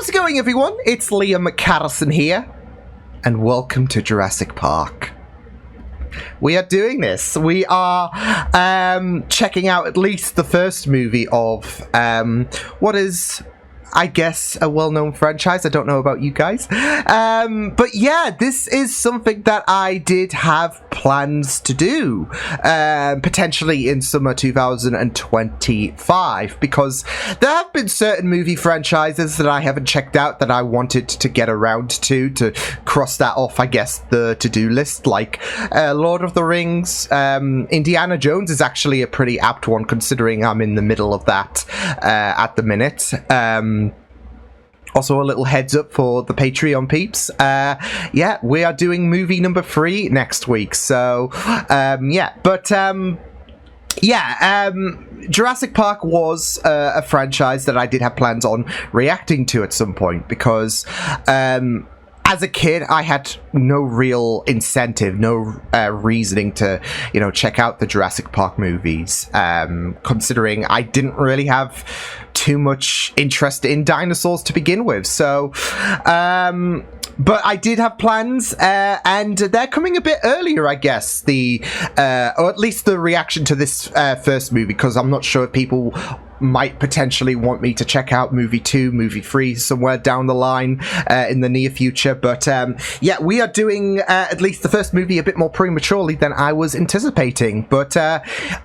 How's it going, everyone? It's Liam Carrison here, and welcome to Jurassic Park. We are doing this. We are checking out at least the first movie of what is, I guess, a well-known franchise. I don't know about you guys. But yeah, this is something that I did have plans to do, potentially in summer 2025, because there have been certain movie franchises that I haven't checked out that I wanted to get around to cross that off, I guess, the to-do list, like Lord of the Rings. Indiana Jones is actually a pretty apt one, considering I'm in the middle of that at the minute. Also, a little heads up for the Patreon peeps. Yeah, we are doing movie number 3 next week. So, Jurassic Park was a franchise that I did have plans on reacting to at some point, because as a kid, I had no real incentive, no reasoning to, check out the Jurassic Park movies, considering I didn't really have too much interest in dinosaurs to begin with. So, but I did have plans, and they're coming a bit earlier, I guess, or at least the reaction to this first movie, because I'm not sure if people might potentially want me to check out movie 2, movie 3 somewhere down the line in the near future. But yeah, we are doing at least the first movie a bit more prematurely than I was anticipating. But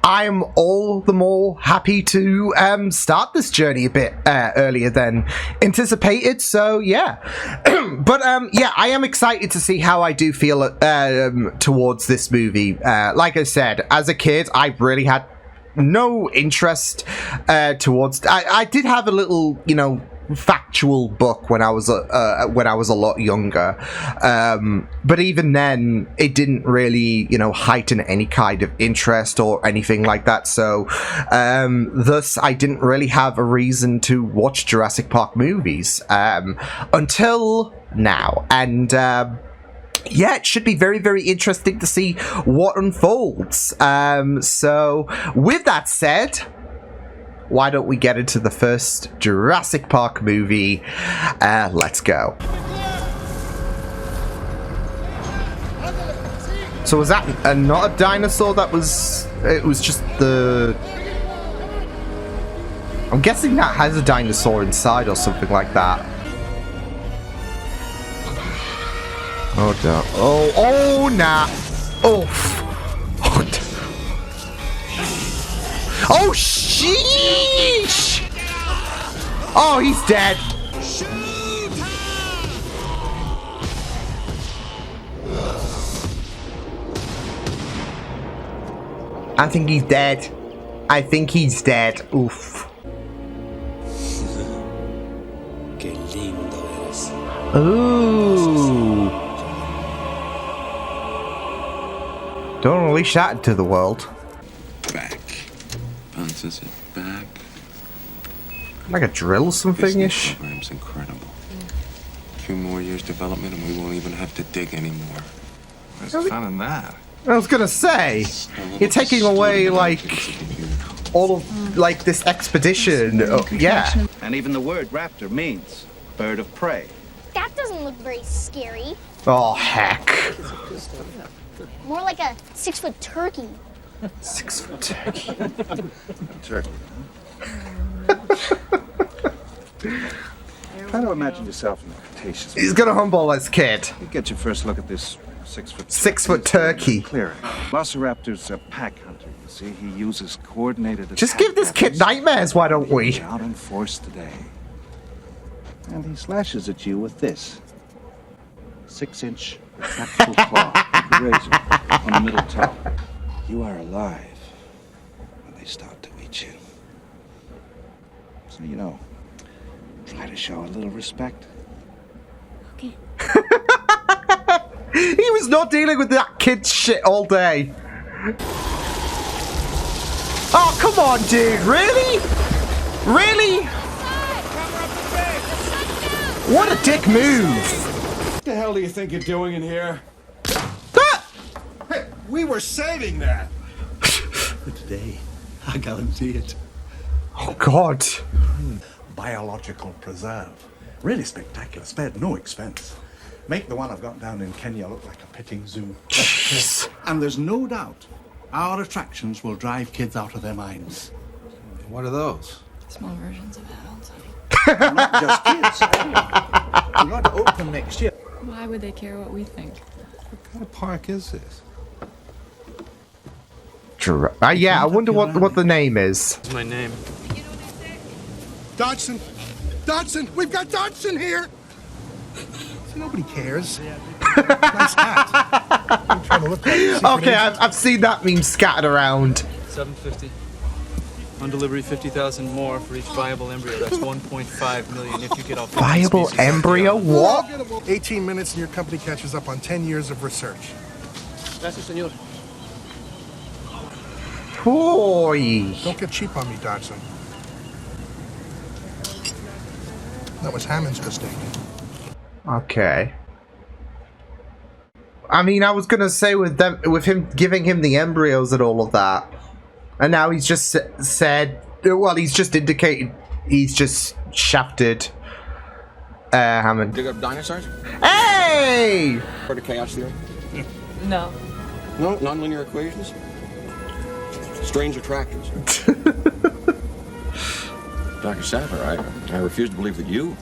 I'm all the more happy to start this journey a bit earlier than anticipated. So yeah, but yeah, I am excited to see how I do feel towards this movie. Like I said, as a kid, I really had no interest towards. I did have a little, factual book when I was a lot younger, but even then, it didn't really, heighten any kind of interest or anything like that. So, thus, I didn't really have a reason to watch Jurassic Park movies until now, and yeah, it should be very, very interesting to see what unfolds. So, with that said, why don't we get into the first Jurassic Park movie? Let's go. So was that not a dinosaur? It was just the... I'm guessing that has a dinosaur inside or something like that. Oh, no. Oh, nah. Oh. Oh, sheesh. Oh, he's dead. I think he's dead. Oof. Ooh. Don't release that into the world. Back. Bounces it back. Like a drill something-ish? This program's incredible. A few more years development and we won't even have to dig anymore. There's fun in that. I was gonna say, you're taking away, like, all of, like, this expedition. Oh, yeah. And even the word raptor means bird of prey. That doesn't look very scary. Oh, heck. More like a 6-foot turkey. 6-foot turkey. Turkey. Try to imagine yourself in a Cretaceous. He's gonna humble this kid. You get your first look at this 6-foot 6-foot turkey. Clearing. Velociraptor's a pack hunter. You see, he uses coordinated. Just give this kid nightmares, why don't we? He's out in force today, and he slashes at you with this 6-inch retractable claw, with a razor on the middle toe. You are alive when they start to eat you. So try to show a little respect. Okay. He was not dealing with that kid's shit all day. Oh, come on, dude. Really? Really? What a dick move. What the hell do you think you're doing in here? Hey, we were saving that. But today, I guarantee it. Oh, God. Biological preserve. Really spectacular, spared no expense. Make the one I've got down in Kenya look like a petting zoo. And there's no doubt our attractions will drive kids out of their minds. What are those? Small versions of adults. Not just kids. We're going to open next year. Why would they care what we think? What kind of park is this? Yeah, I wonder what the name is. That's my name. Dodgson! Dodgson! We've got Dodgson here! Nobody cares. Nice hat. I'm trying to look like a secret Okay, agent. I've seen that meme scattered around. $750. On delivery, 50,000 more for each viable embryo. That's 1.5 million if you get off. Viable embryo? What? 18 minutes and your company catches up on 10 years of research. Gracias, señor. Boy. Don't get cheap on me, Dodgson. That was Hammond's mistake. Okay. I mean, I was gonna say with him giving him the embryos and all of that, and now he's just said, well, he's just indicated, he's just shafted Hammond. Dig up dinosaurs? Hey! Or the chaos theory? No. No, nonlinear equations? Strange attractors. Dr. Sapper, I refuse to believe that you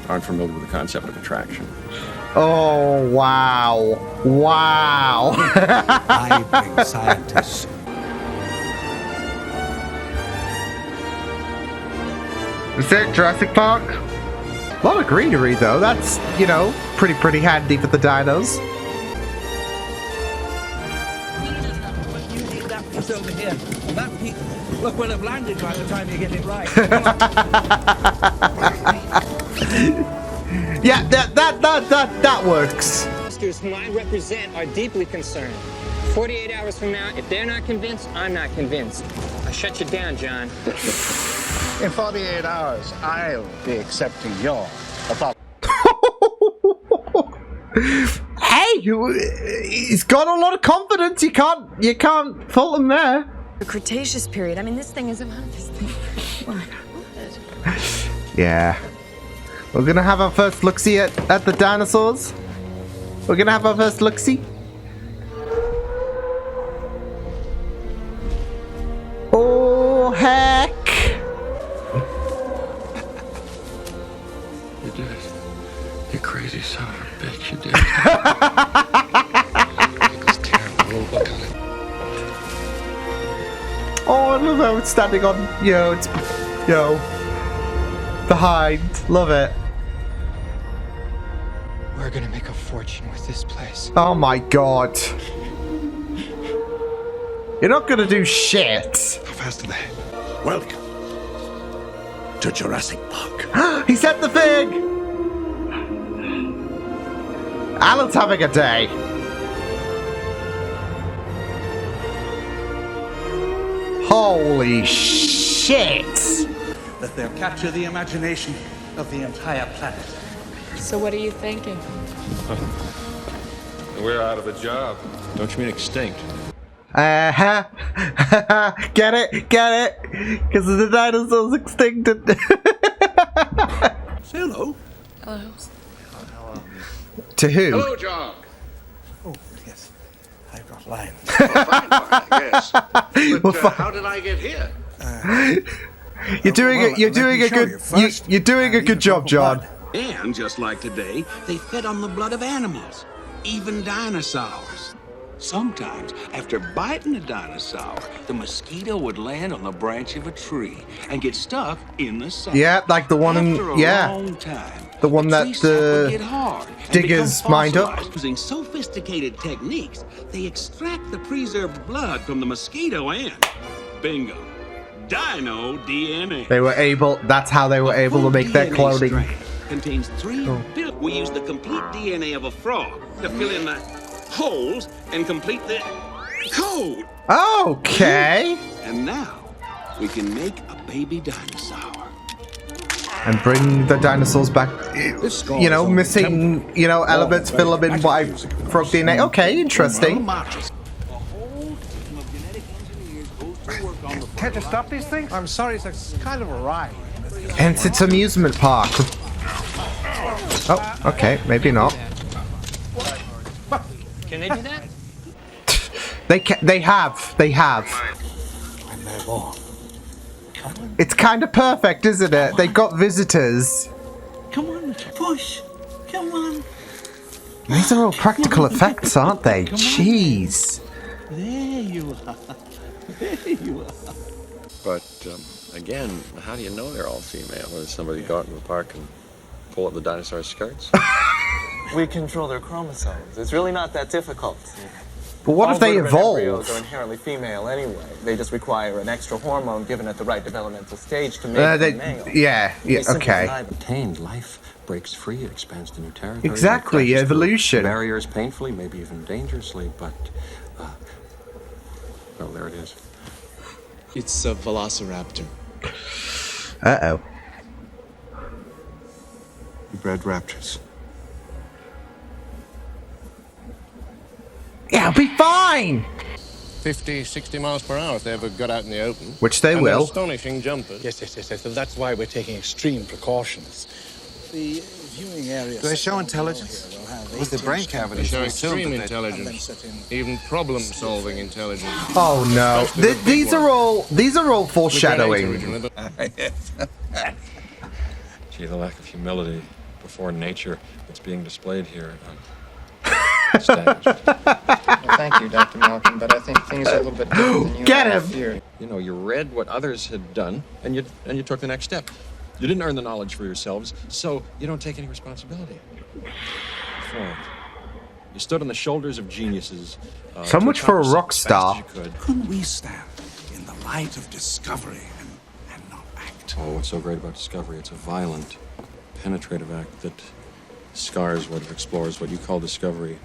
aren't familiar with the concept of attraction. Oh, wow. Wow. I bring scientists. Is it Jurassic Park? A lot of greenery, though. That's, you know, pretty handy for the dinos. It's over here. That peak, look, we'll have landed by the time you get it right. Yeah, that works. Investors whom I represent are deeply concerned. 48 hours from now, if they're not convinced, I'm not convinced. I shut you down, John. In 48 hours, I'll be accepting your apology. Hey, he's got a lot of confidence. You can't fault him there. The Cretaceous period. I mean, this thing is about this thing. Yeah. We're gonna have our first look-see at the dinosaurs. We're gonna have our first look-see. Oh, heck. You did it. You crazy son of a bitch, you did it. It was terrible. Look at it. Oh, I love how it's standing on, it's, behind. Love it. We're gonna make a fortune with this place. Oh my god. You're not gonna do shit. How fast are they? Welcome to Jurassic Park. He said the thing! Alan's having a day. Holy shit! That they'll capture the imagination of the entire planet. So what are you thinking? We're out of a job. Don't you mean extinct? Uh-huh. Get it? Because the dinosaurs extincted. Say hello. Hello. To who? Hello, John. Oh, yes. I've got lines. Fine, yes. But how did I get here? You're doing a good job, John. And just like today, they fed on the blood of animals, even dinosaurs. Sometimes, after biting a dinosaur, the mosquito would land on the branch of a tree and get stuck in the sap. Yeah, like the one in, After a long time, the one that tree sap would get hard and diggers become mined up. fossilized. Using sophisticated techniques, they extract the preserved blood from the mosquito and, bingo, dino DNA. That's how they were able to make their DNA clothing. strand contains 3 billion. We use the complete DNA of a frog to fill in the holes and complete the code. Okay. And now we can make a baby dinosaur. And bring the dinosaurs back. Missing, elements, fill them in by frog DNA. Okay, interesting. Can't you stop these things? I'm sorry, it's kind of a ride. And it's amusement park. Oh, okay, maybe not. Can they do that? They have. It's kind of perfect, isn't it? They've got visitors. Come on, push. Come on. These are all practical effects, aren't they? Jeez. There you are. There you are. But, again, how do you know they're all female? Does somebody go out in the park and pull up the dinosaur's skirts? We control their chromosomes. It's really not that difficult. But what if they Embryos evolve? are inherently female anyway. They just require an extra hormone given at the right developmental stage to make them male. Yeah, okay. Attained life breaks free, it expands to new territory. Exactly, evolution. Barriers painfully, maybe even dangerously, but, well, there it is. It's a velociraptor. Uh-oh. You bred raptors. Yeah, I'll be fine! 50, 60 miles per hour if they ever got out in the open. Which they and will. They're astonishing jumpers. Yes. So that's why we're taking extreme precautions. The viewing area. Do they show intelligence? With the brain cavities, They show we assume extreme that they- intelligence, even problem-solving intelligence. Oh no. Especially the big These are all ones. foreshadowing. Originally, but Gee, the lack of humility before nature that's being displayed here. Thank you, Dr. Malcolm, but I think things are a little bit different than you Get all him! feared. You know, you read what others had done, and you took the next step. You didn't earn the knowledge for yourselves, so you don't take any responsibility for it. You stood on the shoulders of geniuses. So to much for a accomplish rock as star. fast as you could. Couldn't we stand in the light of discovery and not act? Oh, what's so great about discovery? It's a violent, penetrative act that scars what it explores, what you call discovery.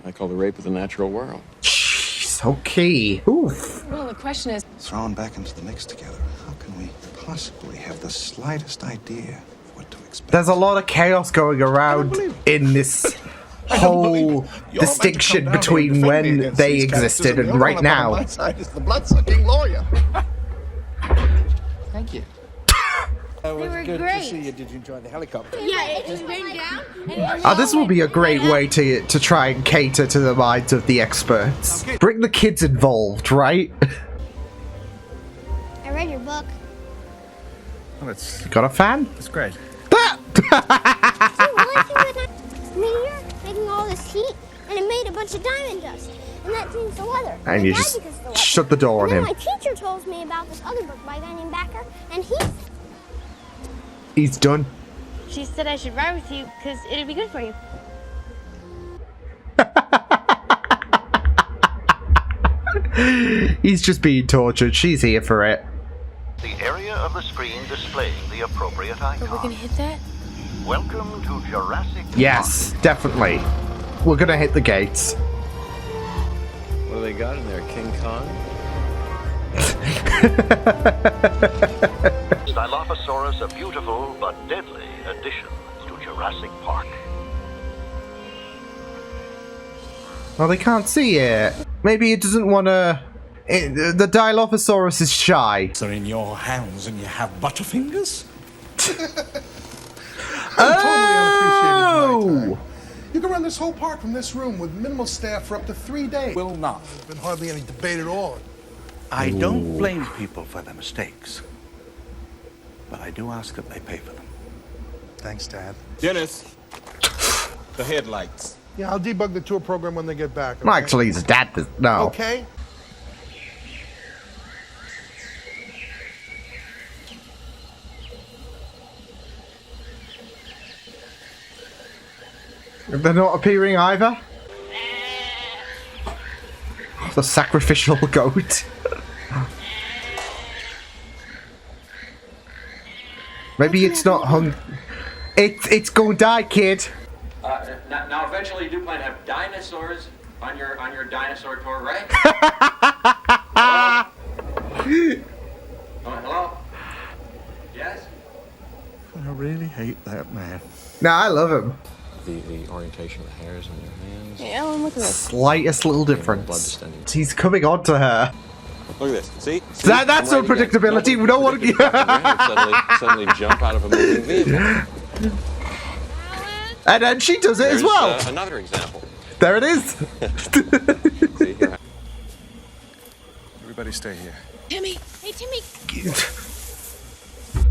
I call the rape of the natural world. Jeez, okay. Oof. Well, the question is, Thrown back into the mix together, how can we possibly have the slightest idea of what to expect? There's a lot of chaos going around in this whole distinction between when they existed and right now. My side is the blood-sucking lawyer. Thank you. It was were good great. to see you. Did you enjoy the helicopter? Yeah, it just went down. Oh, this will be a great way to try and cater to the minds of the experts. Bring the kids involved, right? I read your book. Oh, it's Got a fan? great. Do you really think that meteor making all this heat, and it made a bunch of diamond dust, and that changed the weather? And you It died just because of the weather. shut the door on And then him. my teacher told me about this other book by a guy named Backer, and He's done. she said I should ride with you because it'd be good for you. He's just being tortured. She's here for it. The area of the screen displaying the appropriate icon. are we gonna hit that? Welcome to Jurassic Yes, definitely. We're gonna hit the gates. What do they got in there, King Kong? Dilophosaurus, a beautiful but deadly addition to Jurassic Park. Well, they can't see it. Maybe it doesn't want to... The Dilophosaurus is shy. They're in your hands and you have butterfingers? Oh! You can run this whole park from this room with minimal staff for up to 3 days. Will not. There's been hardly any debate at all. I don't blame people for their mistakes, but I do ask that they pay for them. Thanks, Dad. Dennis, the headlights. Yeah, I'll debug the tour program when they get back. Well, okay? actually, his dad does. No. Okay. They're not appearing either. The sacrificial goat. Maybe it's not hung. It's gonna die, kid. Now, eventually, you do plan to have dinosaurs on your dinosaur tour, right? Hello? Yes? I really hate that man. Nah, I love him. The orientation of the hairs on your hands. Yeah, Ellen, look at this. Slightest little difference. He's coming on to her. Look at this. See? That's I'm right unpredictability. again. We don't want to. suddenly jump out of a moving vehicle. And then she does it as well. Another example. There it is. See here. Everybody stay here. Timmy! Hey, Timmy!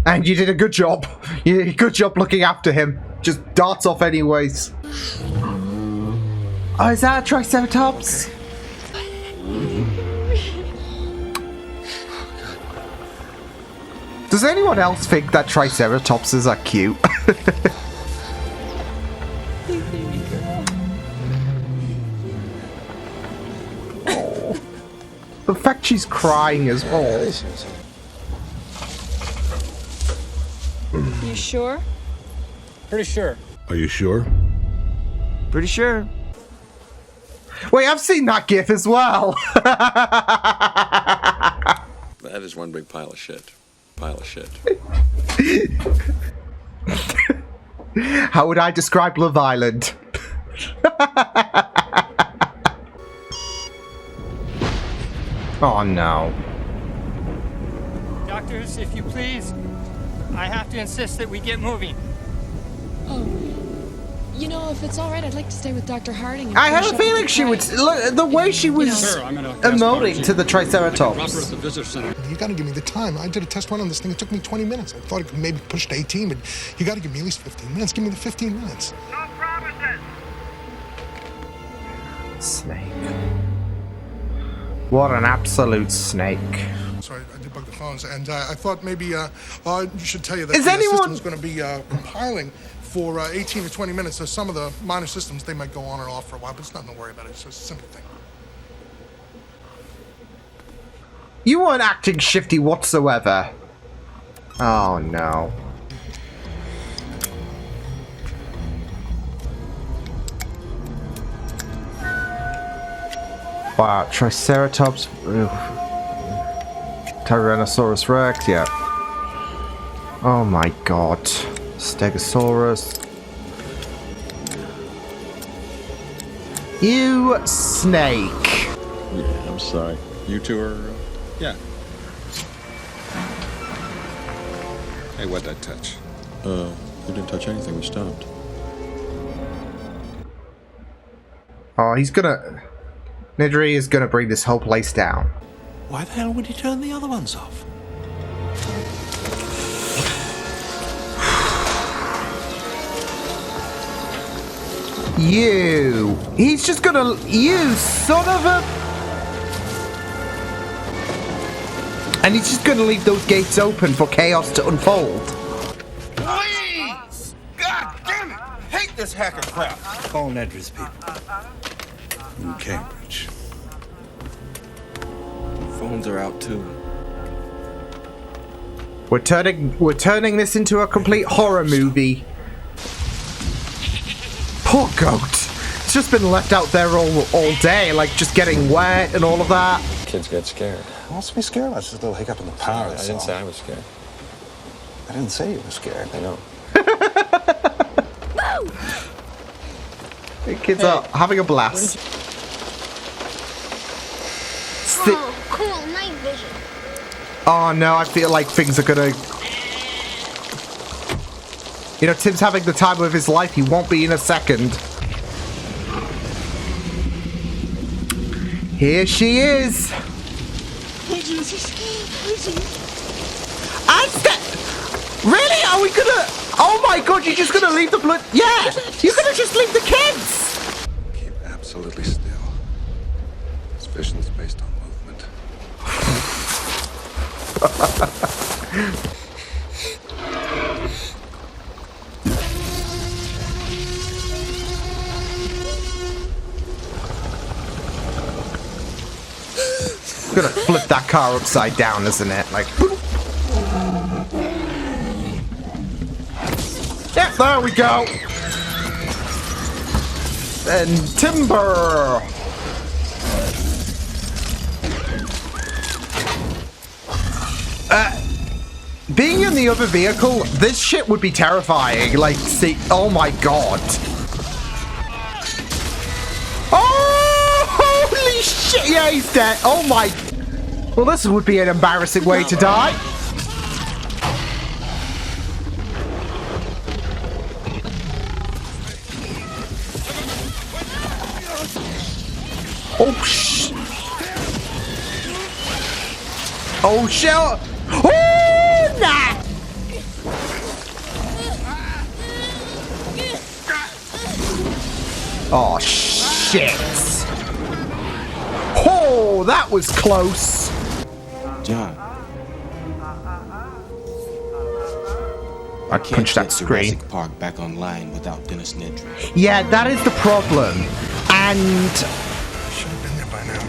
And you did a good job. You did a good job looking after him. Just darts off anyways. Oh, is that a Triceratops? Does anyone else think that Triceratopses are cute? Oh. The fact she's crying as well. You sure? Pretty sure. Are you sure? Pretty sure. Wait, I've seen that gif as well. That is one big pile of shit. Pile of shit. How would I describe Love Island? Oh no. Doctors, if you please, I have to insist that we get moving. Oh, you know, if it's all right, I'd like to stay with Dr. Harding. And I had finish a up with feeling the she would. client. Look, the way she was emoting to the Triceratops. You gotta give me the time. I did a test run on this thing. It took me 20 minutes. I thought it could maybe push to 18, but you gotta give me at least 15 minutes. Give me the 15 minutes. No promises. Snake. What an absolute snake. Sorry, I did bug the phones, and I thought maybe you should tell you that Is the anyone- system is going to be compiling for 18 to 20 minutes. So some of the minor systems, they might go on and off for a while, but it's nothing to worry about. It's just a simple thing. You weren't acting shifty whatsoever. Oh no. Wow, Triceratops. Ugh. Tyrannosaurus Rex, yeah. Oh my god. Stegosaurus. You snake. Yeah, I'm sorry. You two are. Yeah. Hey, what'd I touch? You didn't touch anything. We stopped. Oh, he's gonna. Nidri is gonna bring this whole place down. Why the hell would he turn the other ones off? You. He's just gonna. You son of a. And he's just gonna leave those gates open for chaos to unfold. Please! God damn it! Hate this hacker crap. Call Nedra's people. In Cambridge. Phones are out too. We're turning this into a complete horror movie. Poor goat. It's just been left out there all day, like just getting wet and all of that. Kids get scared. What's to be scared? That's just a little hiccup in the power. I didn't say I was scared. I didn't say you were scared. I know. The kids are having a blast. Oh, cool, night vision. Oh no, I feel like things are gonna... You know, Tim's having the time of his life. He won't be in a second. Here she is. Really? Are we gonna... Oh my god, you're just gonna leave the blood... Yeah! You're gonna just leave the kids! Keep absolutely still. This vision's based on movement. Gonna flip that car upside down, isn't it? Like... Yeah, there we go! And timber! Being in the other vehicle, this shit would be terrifying. Like, see... Oh my god. Oh! Holy shit! Yeah, he's dead. Oh my... Well, this would be an embarrassing way to die. Oh, oh, shit! Oh, nah! Oh, shit! Oh, that was close! John. I punched that screen. Jurassic Park back online without Dennis Nedry. Yeah, that is the problem. And Should have been there by now.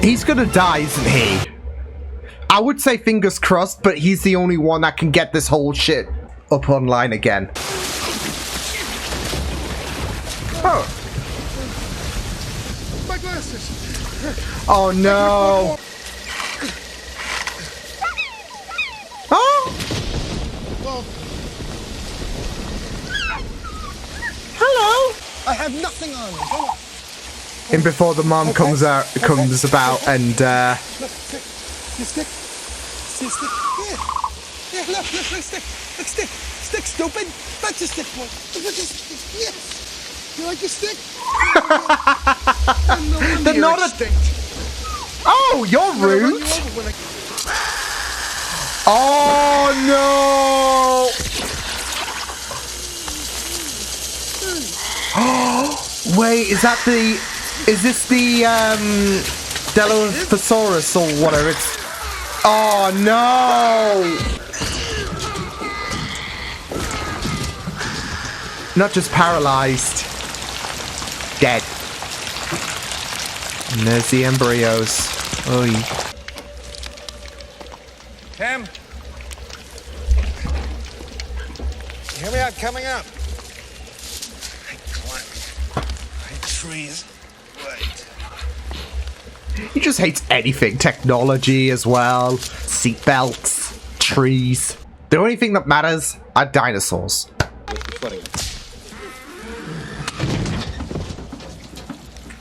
he's gonna die, isn't he? I would say fingers crossed, but he's the only one that can get this whole shit up online again. Oh. My glasses. Oh no. Oh. Hello. I have nothing on me. Come on. And before the mom comes about and You stick? See a stick? Yeah. Yeah, look, stick. Look, stick. Stick, stupid. That's a stick, boy. Look at this. Yes. You like your stick? they're not a... Oh, you're rude. Oh, no. Oh, wait, is that the... Is this the, Dilophosaurus or whatever it's... Oh, no! Not just paralyzed. Dead. And there's the embryos. Oy. Tim? Hear me out, coming up. I climb trees. Wait. He just hates anything. Technology as well. Seatbelts. Trees. The only thing that matters are dinosaurs.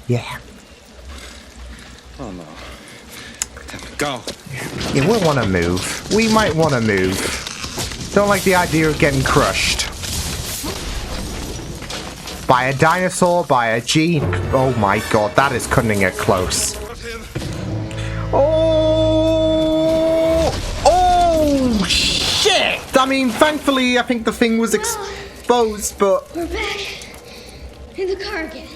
Yeah. Oh no. Go. Yeah, we want to move. We might want to move. Don't like the idea of getting crushed. By a dinosaur, by a jeep. Oh my god, that is cutting it close. Oh! Oh, shit! I mean, thankfully, I think the thing was exposed, but... We're back in the car again.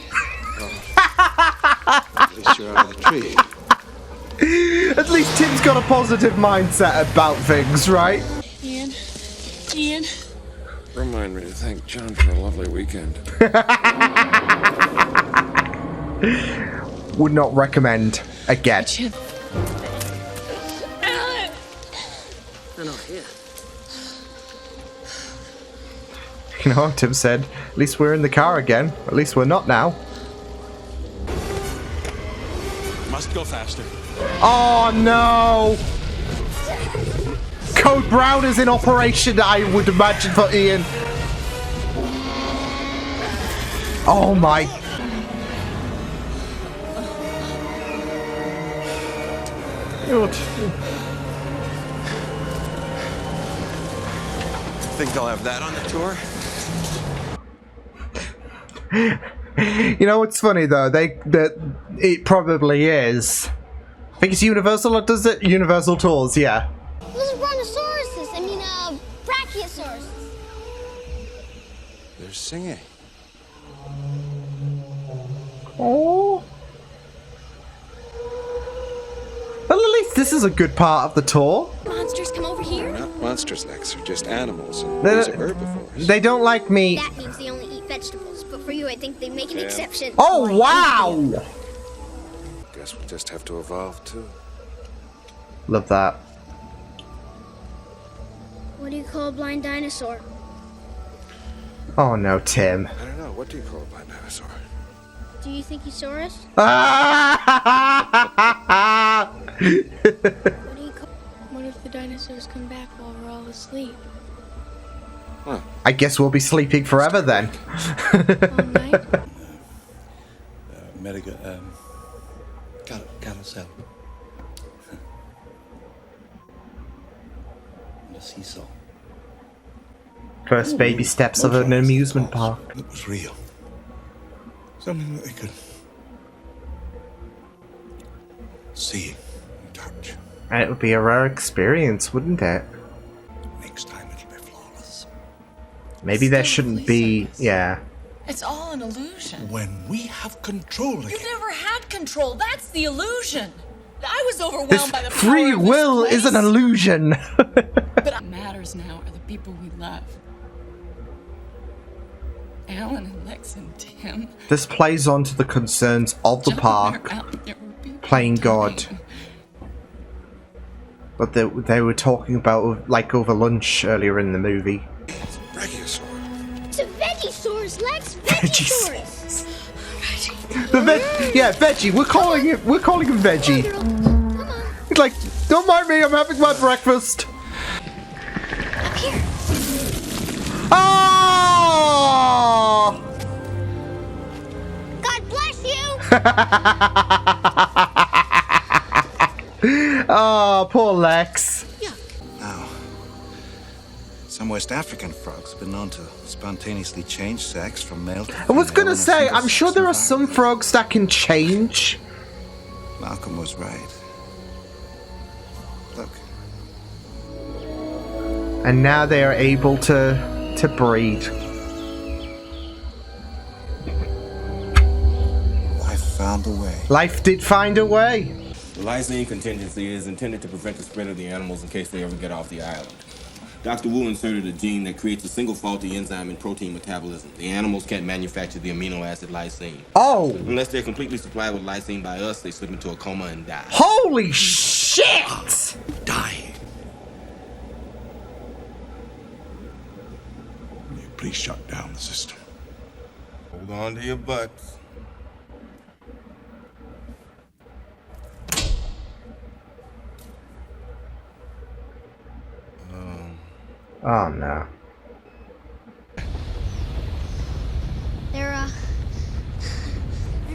At least you're out of the tree. At least Tim's got a positive mindset about things, right? Ian. Remind me to thank John for a lovely weekend. Would not recommend again. Alan! No, here. You know, Tim said, at least we're in the car again. At least we're not now. Must go faster. Oh no! Code Brown is in operation, I would imagine, for Ian. Oh my. Think they'll have that on the tour? You know what's funny though? It probably is. I think it's Universal that does it. Universal Tours, yeah. Those are brontosauruses. I mean, brachiosauruses. They're singing. Oh. Well, at least this is a good part of the tour. Monsters come over here? They're not monsters, Lex. They're just animals. And these are herbivores. They don't like meat. That means they only eat vegetables. But for you, I think they make an exception. Oh, wow! Guess we'll just have to evolve, too. Love that. What do you call a blind dinosaur? Oh no, Tim. I don't know. What do you call a blind dinosaur? Do you think he saw us? What if the dinosaurs come back while we're all asleep? Huh. I guess we'll be sleeping forever then. All night? Carousel. The seesaw. First baby steps of an amusement park. It was real. Something that they could See, touch. And it would be a rare experience, wouldn't it? Next time it'll be flawless. Maybe there shouldn't be. Yeah. It's all an illusion. When we have control again. You never had control. That's the illusion. I was overwhelmed This by the free power of will this is an place. illusion. But what matters now are the people we love. Alan and Lex and Tim. This plays on to the concerns of the park, playing God. But they were talking about, like, over lunch earlier in the movie. Brachiosaur. It's a Vegisaurus, Lex. Vegisaurus. The veggie. We're calling him Veggie. He's like, don't mind me, I'm having my breakfast. Up here. Oh! God bless you. Oh, poor Lex. Now, some West African frogs have been known to spontaneously change sex from male to female. I was gonna in a say, single I'm sure there are some frogs that can change. Malcolm was right. Look. And now they are able to breed. Life found a way. Life did find a way. The lysine contingency is intended to prevent the spread of the animals in case they ever get off the island. Dr. Wu inserted a gene that creates a single faulty enzyme in protein metabolism. The animals can't manufacture the amino acid lysine. Oh! Unless they're completely supplied with lysine by us, they slip into a coma and die. Holy shit! Die. Please shut down the system. Hold on to your butts. Oh no. They're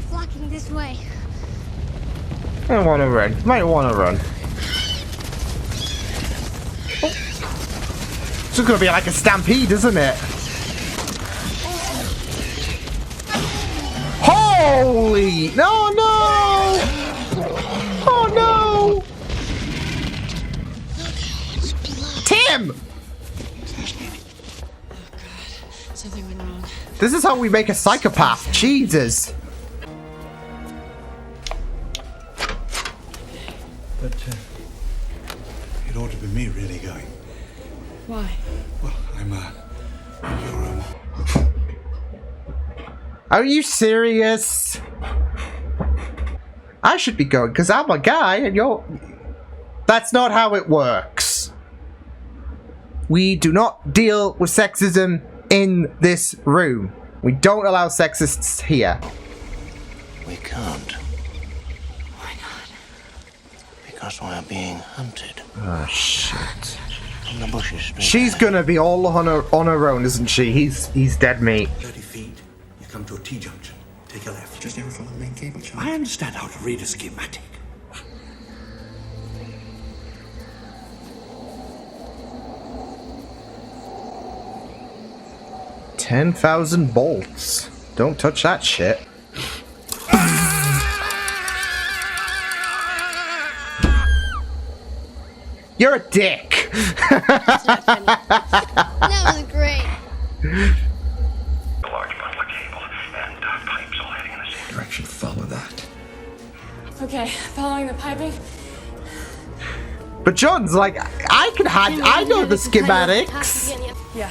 flocking this way. I don't want to run. Might want to run. Oh. It's just gonna be like a stampede, isn't it? Holy! No, no! Oh no! Tim! Something went wrong. This is how we make a psychopath. Jesus. But it ought to be me really going. Why? Well, I'm in your room. Are you serious? I should be going because I'm a guy and you're... That's not how it works. We do not deal with sexism in this room. We don't allow sexists here. We can't. Why not? Because we're being hunted. Oh shit. From the bushes straight She's ahead. gonna be all on her own, isn't she? He's dead meat. 30 feet, you come to a T-junction. Take a left. Just over from the main cable chart. I understand how to read a schematic. $10,000 bolts. Don't touch that shit. You're a dick. That was great. A large bundle of cable and pipes all heading in the same direction. Follow that. Okay, following the piping. But John's like, I know the schematics. Yeah.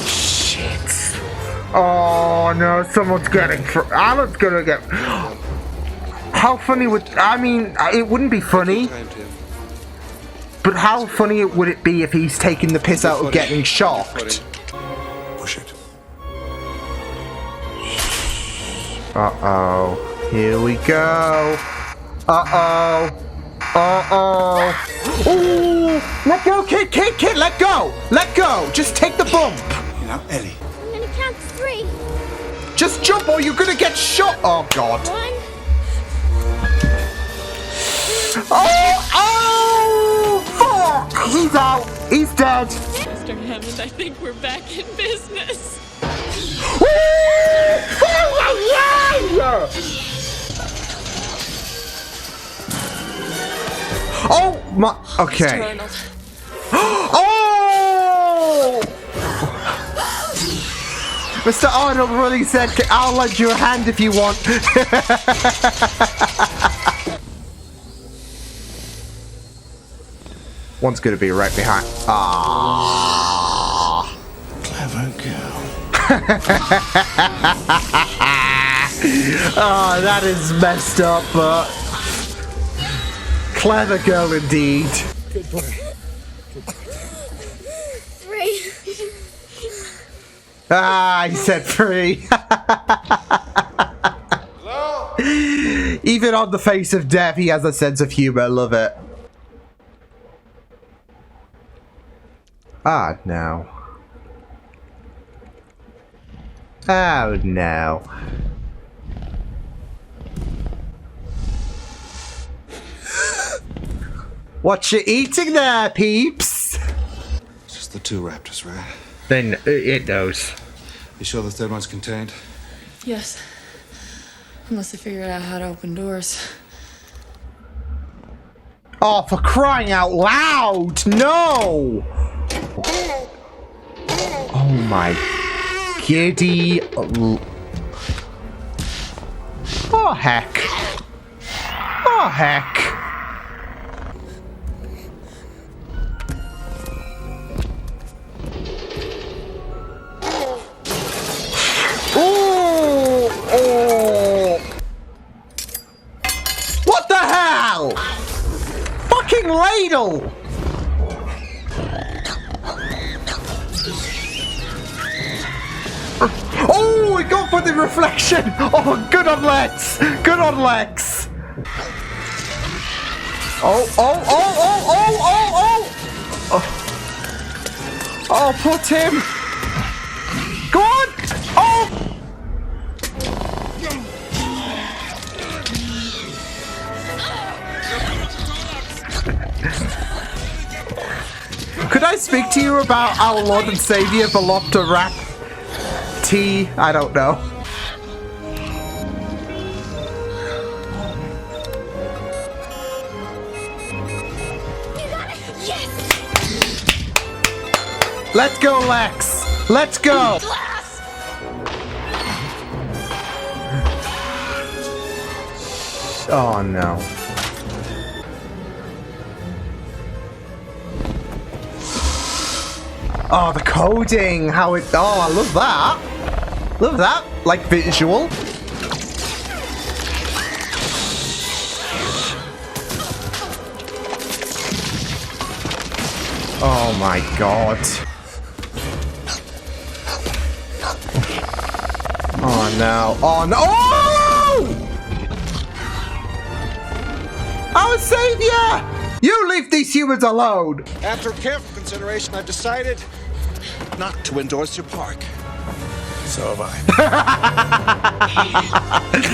Shit. Oh no, someone's getting. Alan's gonna get. How funny would. I mean, it wouldn't be funny. But how funny would it be if he's taking the piss out of getting shocked? Push it. Uh-oh. Here we go. Uh-oh. Uh-oh. Ooh! Let go, kid, let go! Let go! Just take the bump! Now, Ellie. I'm gonna count to 3. Just jump or you're gonna get shot! Oh, God. 1. Oh! Oh! Fuck! He's out! He's dead! Mr. Hammond, I think we're back in business. Ooh! Oh my. Okay. Oh! Mr. Arnold really said, I'll lend you a hand if you want. One's gonna be right behind. Ah. Clever girl. Oh, that is messed up, but clever girl indeed. Good boy. 3. Ah, he said 3. Even on the face of death, he has a sense of humor. Love it. Ah, no. Oh, no. What you eating there, peeps? Just the 2 raptors, right? Then it knows. You sure the third one's contained? Yes. Unless they figured out how to open doors. Oh, for crying out loud! No! Oh my giddy. Oh heck. Oh heck. Ooh, oh. What the hell? Fucking ladle! Oh, we got for the reflection! Oh, good on Lex! Good on Lex! Oh, oh, oh, oh, oh, oh, oh! Oh, poor Tim! Go on! Oh! Could I speak to you about our Lord and Savior Velociraptor? I don't know. Yes! Let's go, Lex! Let's go! Oh no. Oh, the coding! How it. Oh, I love that! Love that! Like visual. Oh my god. Oh no. Oh no. Oh! Our savior! You leave these humans alone! After careful consideration, I've decided not to endorse your park. So have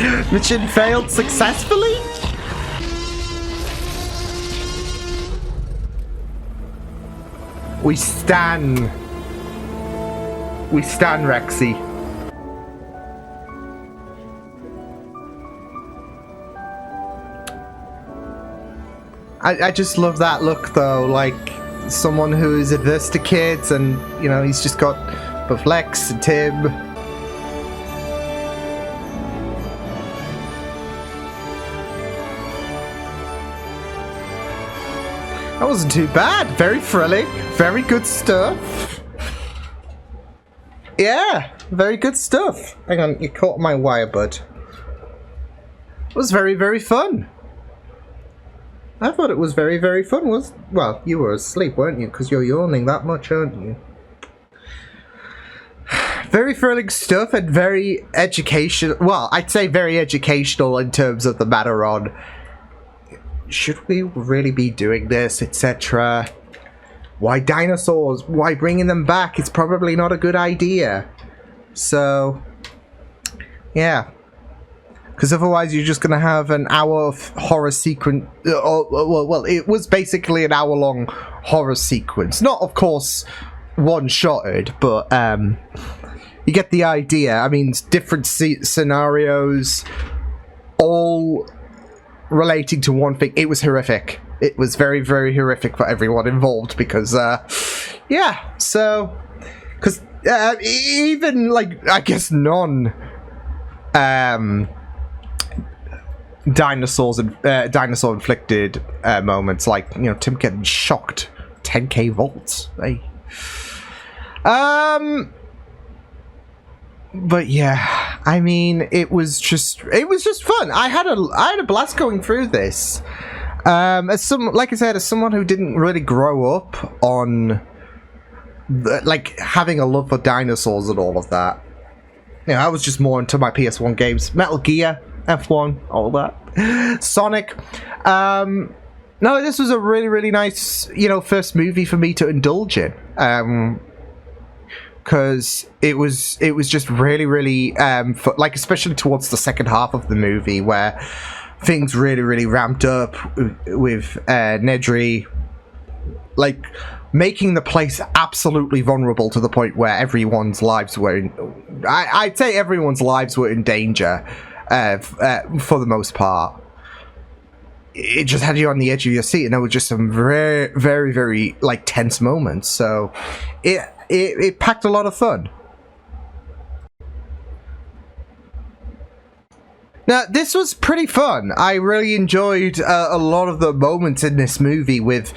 I. Mission failed successfully? We stan. We stan Rexy. I just love that look though, like someone who's adverse to kids and, you know, he's just got both Lex and Tim. That wasn't too bad. Very thrilling. Very good stuff. Yeah, very good stuff. Hang on, you caught my wire, bud. It was very, very fun. I thought it was very, very fun. Well, you were asleep, weren't you? Because you're yawning that much, aren't you? Very thrilling stuff and very educational. Well, I'd say very educational in terms of the matter on should we really be doing this, etc. Why dinosaurs? Why bringing them back? It's probably not a good idea. So, yeah. Because otherwise you're just going to have an hour of horror sequence. Well, it was basically an hour-long horror sequence. Not, of course, one-shotted, but you get the idea. I mean, different scenarios, all relating to one thing. It was horrific. it was very, very horrific for everyone involved because, yeah, so, because even, like, I guess dinosaur inflicted moments, like, you know, Tim getting shocked 10k volts. Hey. But yeah, I mean, it was just fun. I had a blast going through this. As someone who didn't really grow up on like having a love for dinosaurs and all of that. You know, I was just more into my PS1 games, Metal Gear, F1, all that, Sonic. No, this was a really, really nice, you know, first movie for me to indulge in. Because it was just really, really, like, especially towards the second half of the movie, where things really, really ramped up with Nedry, like, making the place absolutely vulnerable to the point where everyone's lives were I'd say everyone's lives were in danger, for the most part. It just had you on the edge of your seat, and there were just some very, very, very, like, tense moments, so it packed a lot of fun. Now, this was pretty fun. I really enjoyed a lot of the moments in this movie with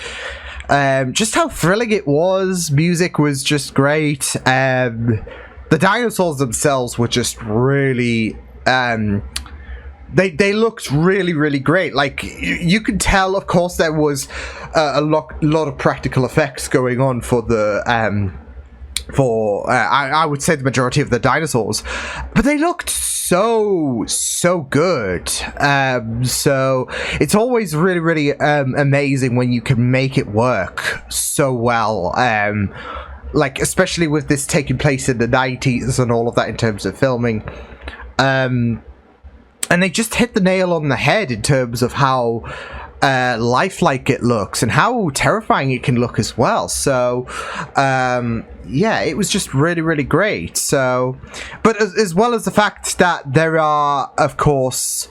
just how thrilling it was. Music was just great. The dinosaurs themselves were just really... They looked really, really great. Like, you could tell, of course, there was a lot of practical effects going on for the... I would say the majority of the dinosaurs, but they looked so good. So it's always really, really amazing when you can make it work so well. Like, especially with this taking place in the 90s and all of that in terms of filming. And they just hit the nail on the head in terms of how lifelike it looks and how terrifying it can look as well. So yeah, it was just really, really great. So, but as well as the fact that there are, of course,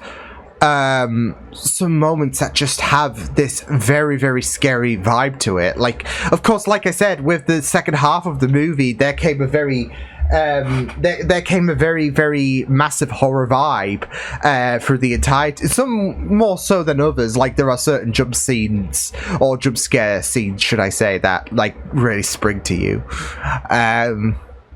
some moments that just have this very, very scary vibe to it. Like, of course, like I said, with the second half of the movie, there came a very there came a very, very massive horror vibe through the entire... Some more so than others. Like, there are certain jump scenes, or jump scare scenes, should I say, that, like, really spring to you.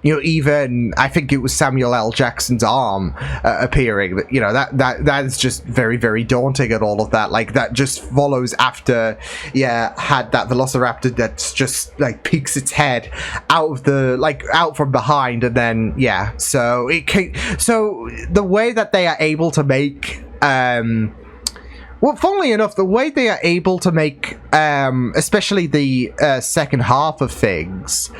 You know, even, I think it was Samuel L. Jackson's arm appearing. You know, that is just very, very daunting and all of that. Like, that just follows after, yeah, had that Velociraptor that's just, like, peeks its head out of the, like, out from behind, and then, yeah. So, so the way that they are able to make, well, funnily enough, the way they are able to make, especially the second half of things,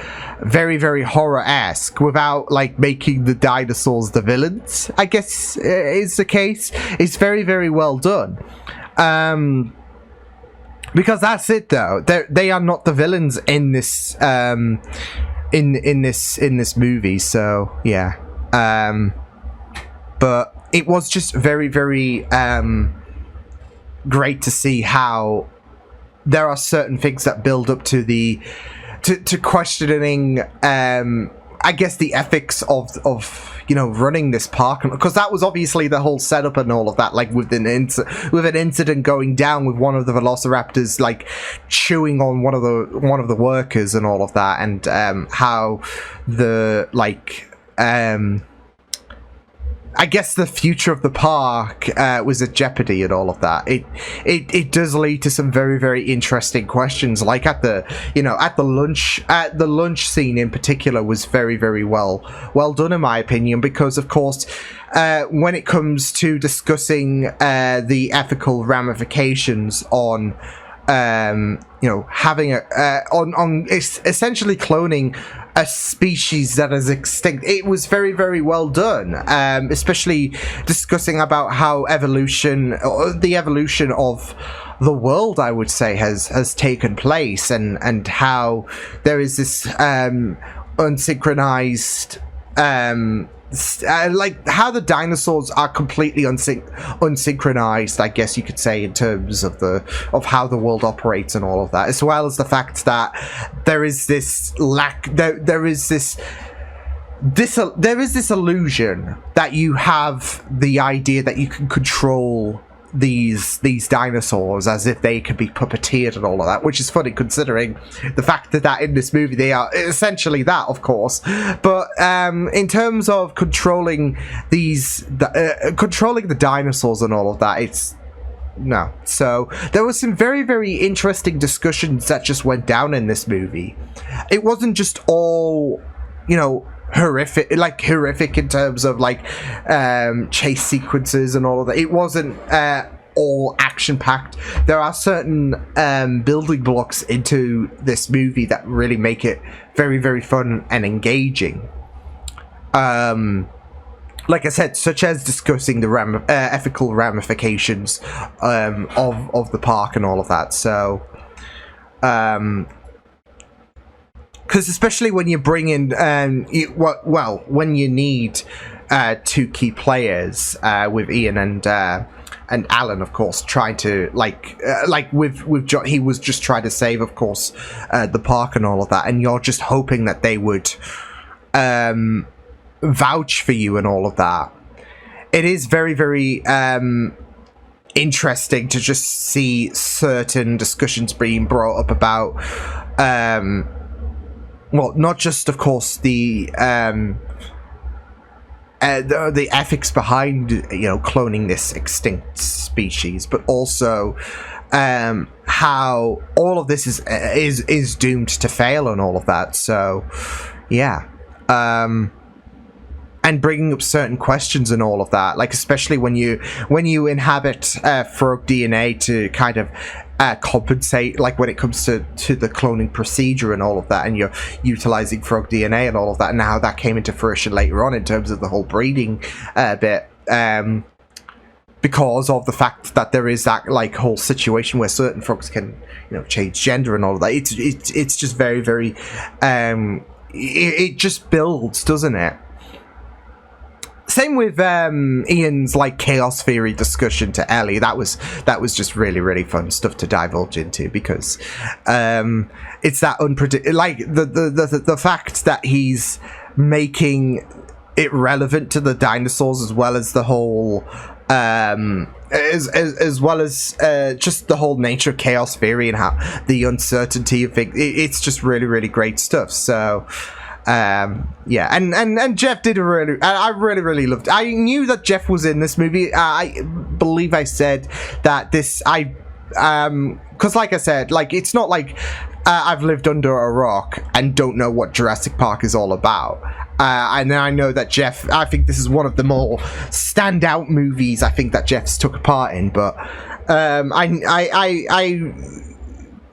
very, very horror-esque, without, like, making the dinosaurs the villains, I guess is the case, is very, very well done. Because that's it, though. They are not the villains in this, in this movie. So yeah. But it was just very, very great to see how there are certain things that build up to the to questioning I guess the ethics of you know, running this park, because that was obviously the whole setup and all of that, like with an incident going down with one of the velociraptors, like chewing on one of the workers and all of that, and how the, like, I guess the future of the park was at jeopardy and all of that. It does lead to some very, very interesting questions. Like at the lunch scene in particular was very, very well done in my opinion, because of course when it comes to discussing the ethical ramifications on you know, having on essentially cloning a species that is extinct, it was very, very well done, especially discussing about how the evolution of the world, I would say, has taken place, and how there is this unsynchronized like how the dinosaurs are completely unsynchronized, I guess you could say, in terms of how the world operates and all of that, as well as the fact that there is this illusion that you have the idea that you can control these dinosaurs as if they could be puppeteered and all of that, which is funny considering the fact that in this movie they are essentially that, of course. But in terms of controlling controlling the dinosaurs and all of that, it's no. So there was some very, very interesting discussions that just went down in this movie. It wasn't just all, horrific in terms of chase sequences and all of that. It wasn't all action packed. There are certain building blocks into this movie that really make it very, very fun and engaging. Like I said, such as discussing the ethical ramifications of the park and all of that. So because especially when you bring in when you need two key players with Ian and Alan, of course, trying to with John, he was just trying to save, of course, the park and all of that, and you're just hoping that they would vouch for you and all of that. It is very, very interesting to just see certain discussions being brought up about not just, of course, the ethics behind cloning this extinct species, but also how all of this is doomed to fail and all of that. So yeah, and bringing up certain questions and all of that, like especially when you inhabit frog DNA to kind of compensate, like when it comes to the cloning procedure and all of that, and you're utilizing frog DNA and all of that, and how that came into fruition later on in terms of the whole breeding bit, because of the fact that there is that whole situation where certain frogs can change gender and all of that. It's just very, very it just builds, doesn't it? Same with Ian's chaos theory discussion to Ellie. That was just really, really fun stuff to divulge into, because it's that unpredictable, the fact that he's making it relevant to the dinosaurs, as well as the whole as well as just the whole nature of chaos theory and how the uncertainty of things. It's just really, really great stuff. So yeah, and Jeff did I really loved it. I knew that Jeff was in this movie. I believe I said that because like I said, it's not like I've lived under a rock and don't know what Jurassic Park is all about. And then I know that Jeff, I think this is one of the more standout movies I think that Jeff's took part in, but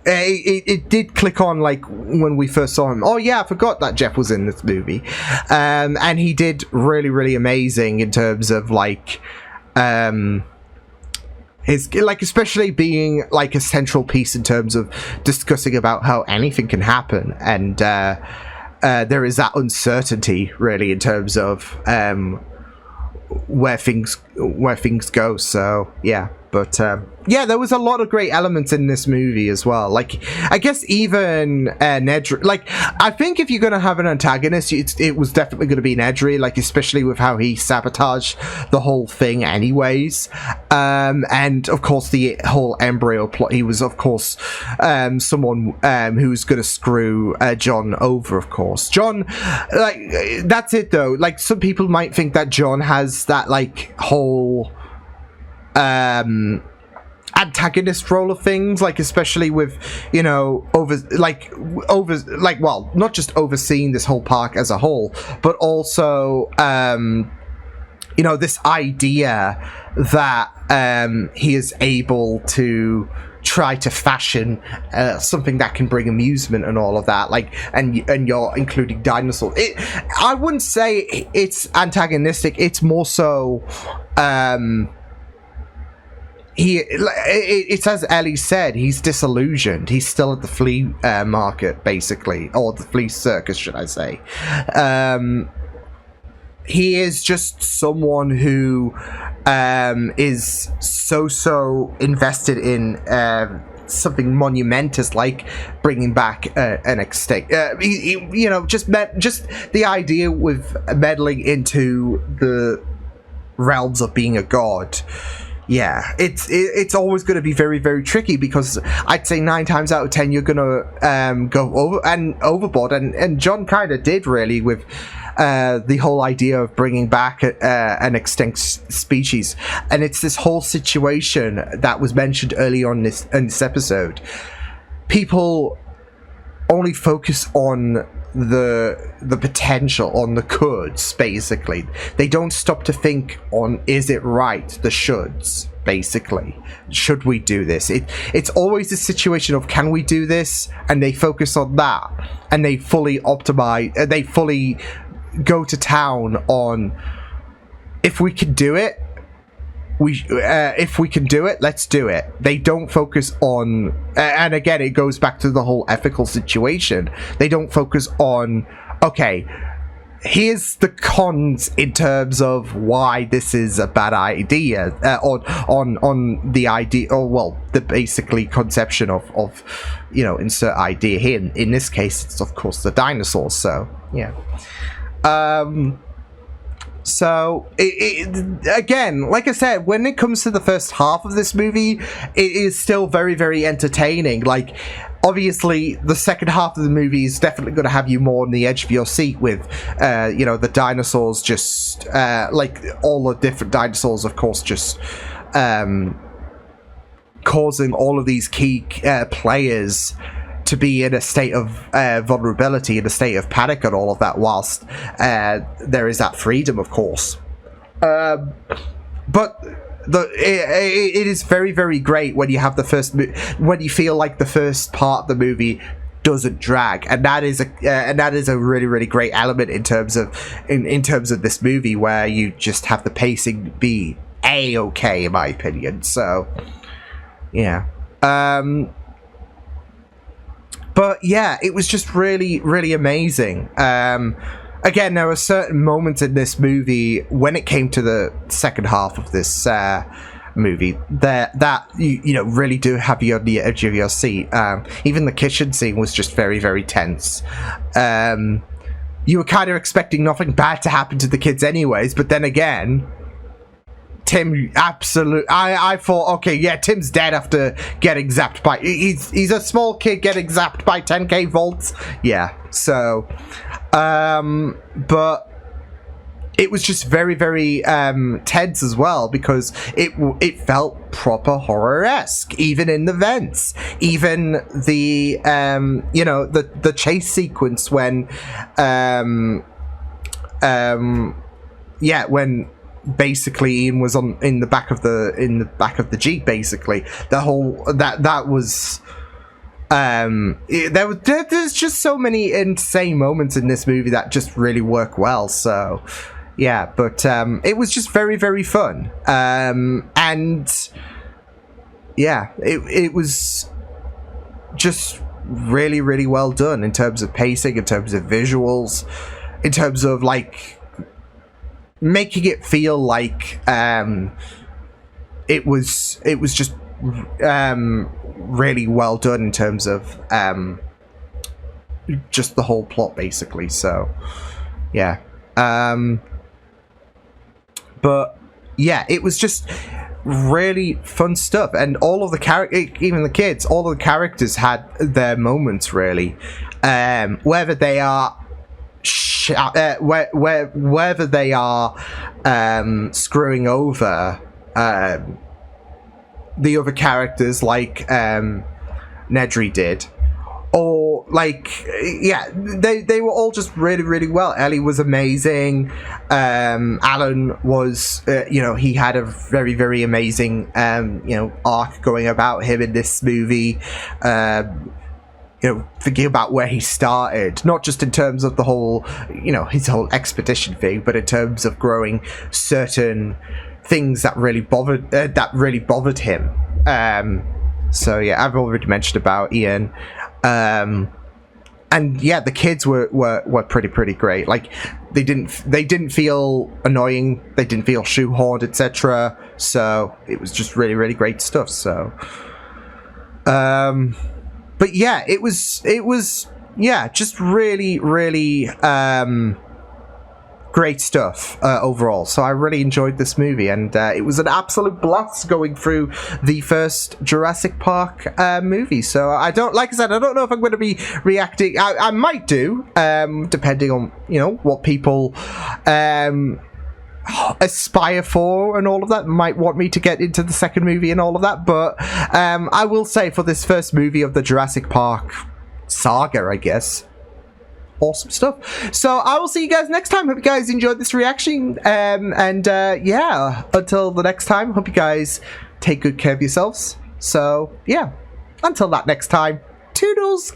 it did click on when we first saw him. Oh yeah, I forgot that Jeff was in this movie, and he did really, really amazing in terms of his especially being a central piece in terms of discussing about how anything can happen, and there is that uncertainty really in terms of where things go. So yeah. But yeah, there was a lot of great elements in this movie as well. I guess even Nedry. I think if you're going to have an antagonist, it was definitely going to be Nedry. Especially with how he sabotaged the whole thing, anyways. And of course, the whole embryo plot. He was, of course, someone who was going to screw John over. Of course, John. That's it though. Some people might think that John has that whole antagonist role of things, especially with not just overseeing this whole park as a whole, but also this idea that he is able to try to fashion something that can bring amusement and all of that, and you're including dinosaurs. I wouldn't say it's antagonistic. It's more so it's as Ellie said, he's disillusioned. He's still at the flea market, basically, or the flea circus, should I say. he is just someone who is so invested in something monumentous like bringing back an extinct. Just the idea with meddling into the realms of being a god. Yeah, it's always going to be very, very tricky, because I'd say 9 times out of 10 you're going to go overboard, and John kind of did really with the whole idea of bringing back an extinct species. And it's this whole situation that was mentioned early on in this episode. People only focus on the potential, on the coulds, basically. They don't stop to think on, is it right, the shoulds, basically. Should we do this? It's always a situation of, can we do this? And they focus on that, and they fully optimize, they fully go to town on, if we can do it, if we can do it, let's do it. They don't focus on, and again, it goes back to the whole ethical situation. They don't focus on, okay, here's the cons in terms of why this is a bad idea, on the idea, or well, the basically conception of insert idea here. In this case, it's of course the dinosaurs. So yeah. So, again, like I said, when it comes to the first half of this movie, it is still very, very entertaining. Like, obviously, the second half of the movie is definitely going to have you more on the edge of your seat with, the dinosaurs just, like, all the different dinosaurs, of course, just causing all of these key players to be in a state of vulnerability, in a state of panic and all of that, whilst there is that freedom, of course. But it is very, very great when you have when you feel like the first part of the movie doesn't drag, and that is a really, really great element in terms of this movie, where you just have the pacing be a-okay, in my opinion. So yeah. But yeah, it was just really, really amazing. Again, there were certain moments in this movie when it came to the second half of this movie that you really do have you on the edge of your seat. Even the kitchen scene was just very, very tense. You were kind of expecting nothing bad to happen to the kids anyways, but then again, Tim, I thought, okay, yeah, Tim's dead after getting zapped by, he's a small kid getting zapped by 10k volts. Yeah, so, but it was just very, very tense as well, because it felt proper horror-esque, even in the vents, even the the chase sequence when when basically Ian was in the back of the Jeep. Basically, the whole that was there's just so many insane moments in this movie that just really work well. So yeah, but it was just very, very fun, and yeah, it was just really, really well done in terms of pacing, in terms of visuals, in terms of like making it feel like it was just really well done in terms of just the whole plot, basically. So yeah, but yeah, it was just really fun stuff, and all of the even the kids, all of the characters had their moments, really, whether they are whether they are screwing over the other characters like Nedry did, or like, yeah, they were all just really, really well. Ellie was amazing. Alan was he had a very, very amazing arc going about him in this movie. Thinking about where he started, not just in terms of the whole, his whole expedition thing, but in terms of growing certain things that really bothered him. So yeah, I've already mentioned about Ian, and yeah, the kids were pretty great. Like they didn't feel annoying, they didn't feel shoehorned, etc. So it was just really great stuff. So but yeah, it was yeah, just really great stuff overall. So I really enjoyed this movie, and it was an absolute blast going through the first Jurassic Park movie. So I don't know if I'm going to be reacting. I might do, depending on what people aspire for and all of that. Might want me to get into the second movie and all of that, but I will say for this first movie of the Jurassic Park saga, I guess, awesome stuff. So I will see you guys next time. Hope you guys enjoyed this reaction, and yeah, until the next time, hope you guys take good care of yourselves. So yeah, until that next time, toodles.